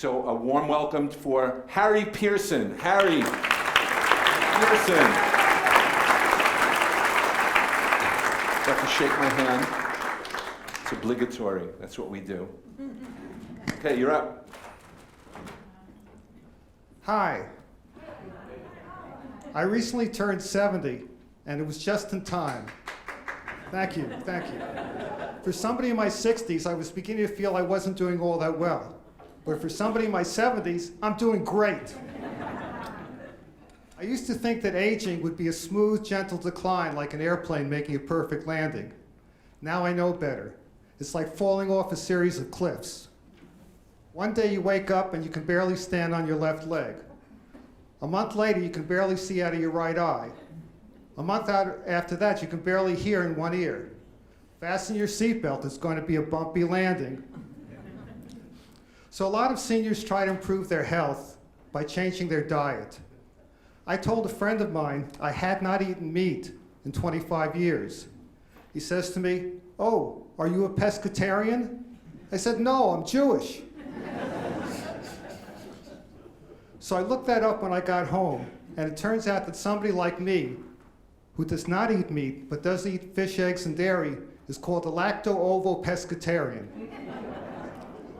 So a warm welcome for Harry Pierson. Harry Pierson. You have to shake my hand. It's obligatory. That's what we do. Okay, you're up. Hi. I recently turned 70, and it was just in time. Thank you, thank you. For somebody in my 60s, I was beginning to feel I wasn't doing all that well. But for somebody in my 70s, I'm doing great. I used to think that aging would be a smooth, gentle decline like an airplane making a perfect landing. Now I know better. It's like falling off a series of cliffs. One day you wake up and you can barely stand on your left leg. A month later, you can barely see out of your right eye. A month after that, you can barely hear in one ear. Fasten your seatbelt, it's going to be a bumpy landing. So a lot of seniors try to improve their health by changing their diet. I told a friend of mine I had not eaten meat in 25 years. He says to me, "Oh, are you a pescatarian?" I said, "No, I'm Jewish." So I looked that up when I got home, and it turns out that somebody like me, who does not eat meat but does eat fish, eggs, and dairy, is called a lacto-ovo-pescatarian.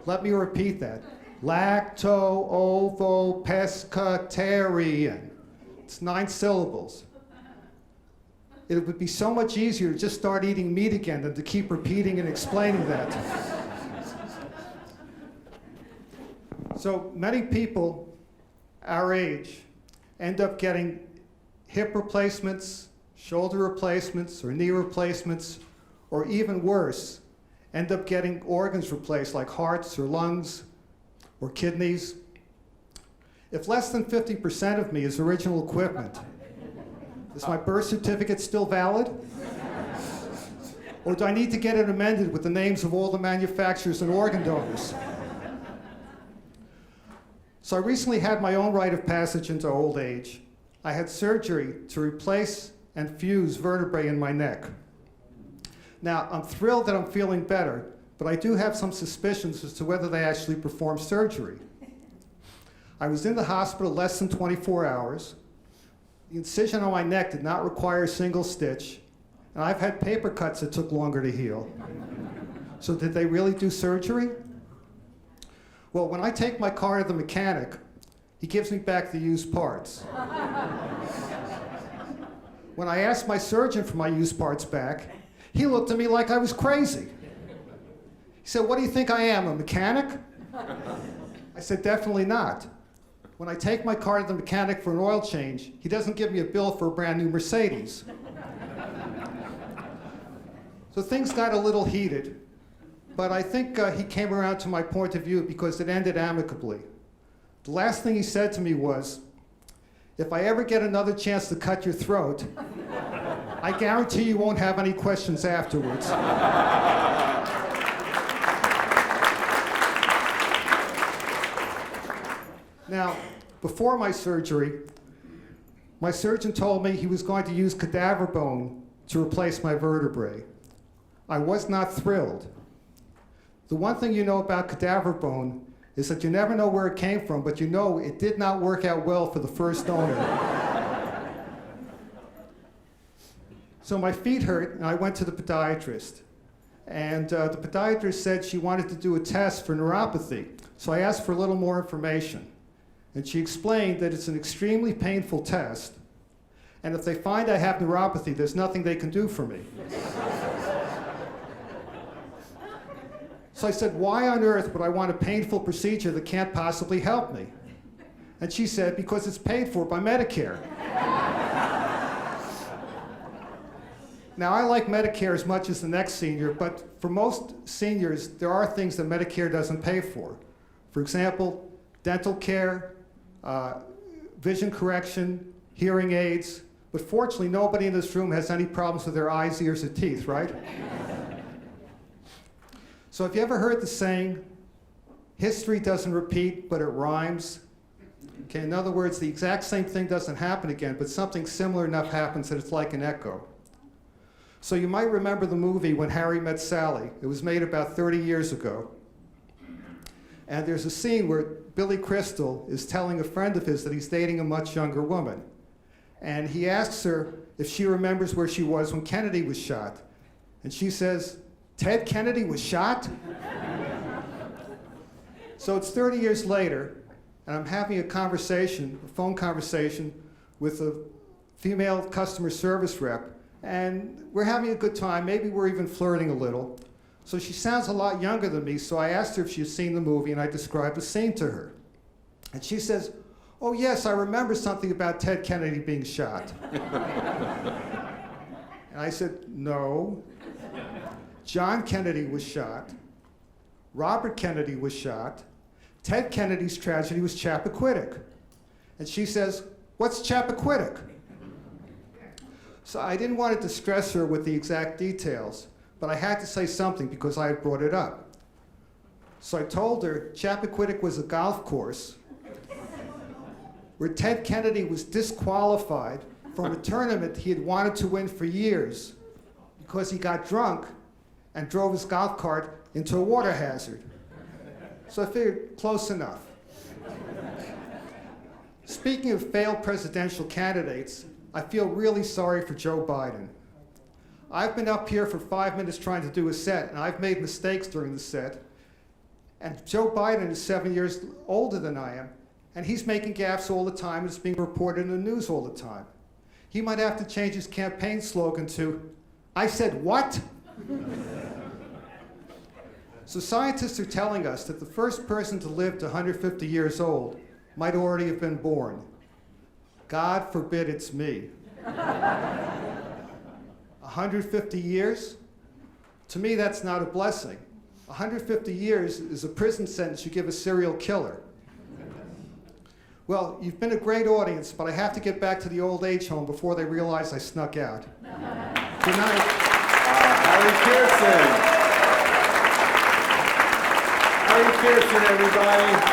Let me repeat that. Lacto-ovo-pescatarian. It's 9 syllables. It would be so much easier to just start eating meat again than to keep repeating and explaining that. So many people our age end up getting hip replacements, shoulder replacements, or knee replacements, or even worse, end up getting organs replaced like hearts or lungs or kidneys. If less than 50% of me is original equipment, is my birth certificate still valid? Or do I need to get it amended with the names of all the manufacturers and organ donors? So I recently had my own rite of passage into old age. I had surgery to replace and fuse vertebrae in my neck. Now, I'm thrilled that I'm feeling better, but I do have some suspicions as to whether they actually performed surgery. I was in the hospital less than 24 hours. The incision on my neck did not require a single stitch, and I've had paper cuts that took longer to heal. So did they really do surgery? Well, when I take my car to the mechanic, he gives me back the used parts. When I asked my surgeon for my used parts back, he looked at me like I was crazy. He said, "What do you think I am, a mechanic?" I said, "Definitely not. When I take my car to the mechanic for an oil change, he doesn't give me a bill for a brand new Mercedes." So things got a little heated, but I think he came around to my point of view because it ended amicably. The last thing he said to me was, "If I ever get another chance to cut your throat, I guarantee you won't have any questions afterwards." Now, before my surgery, my surgeon told me he was going to use cadaver bone to replace my vertebrae. I was not thrilled. The one thing you know about cadaver bone is that you never know where it came from, but you know it did not work out well for the first owner. So my feet hurt, and I went to the podiatrist. And the podiatrist said she wanted to do a test for neuropathy. So I asked for a little more information. And she explained that it's an extremely painful test, and if they find I have neuropathy, there's nothing they can do for me. So I said, "Why on earth would I want a painful procedure that can't possibly help me?" And she said, "Because it's paid for by Medicare." Now, I like Medicare as much as the next senior, but for most seniors, there are things that Medicare doesn't pay for. For example, dental care, vision correction, hearing aids, but fortunately, nobody in this room has any problems with their eyes, ears, or teeth, right? So have you ever heard the saying, "History doesn't repeat, but it rhymes"? Okay, in other words, the exact same thing doesn't happen again, but something similar enough happens that it's like an echo. So you might remember the movie When Harry Met Sally. It was made about 30 years ago. And there's a scene where Billy Crystal is telling a friend of his that he's dating a much younger woman. And he asks her if she remembers where she was when Kennedy was shot. And she says, "Ted Kennedy was shot?" So it's 30 years later, and I'm having a phone conversation with a female customer service rep, and we're having a good time. Maybe we're even flirting a little. So she sounds a lot younger than me, so I asked her if she had seen the movie, and I described the scene to her. And she says, "Oh yes, I remember something about Ted Kennedy being shot." And I said, "No. John Kennedy was shot. Robert Kennedy was shot. Ted Kennedy's tragedy was Chappaquiddick." And she says, "What's Chappaquiddick?" So I didn't want to distress her with the exact details, but I had to say something because I had brought it up. So I told her Chappaquiddick was a golf course where Ted Kennedy was disqualified from a tournament he had wanted to win for years because he got drunk and drove his golf cart into a water hazard. So I figured, close enough. Speaking of failed presidential candidates, I feel really sorry for Joe Biden. I've been up here for 5 minutes trying to do a set, and I've made mistakes during the set. And Joe Biden is 7 years older than I am, and he's making gaffes all the time, and it's being reported in the news all the time. He might have to change his campaign slogan to, "I said what?" So scientists are telling us that the first person to live to 150 years old might already have been born. God forbid it's me. 150 years? To me, that's not a blessing. 150 years is a prison sentence you give a serial killer. Well, you've been a great audience, but I have to get back to the old age home before they realize I snuck out. Good night. Harry Pierson. Harry Pierson, everybody.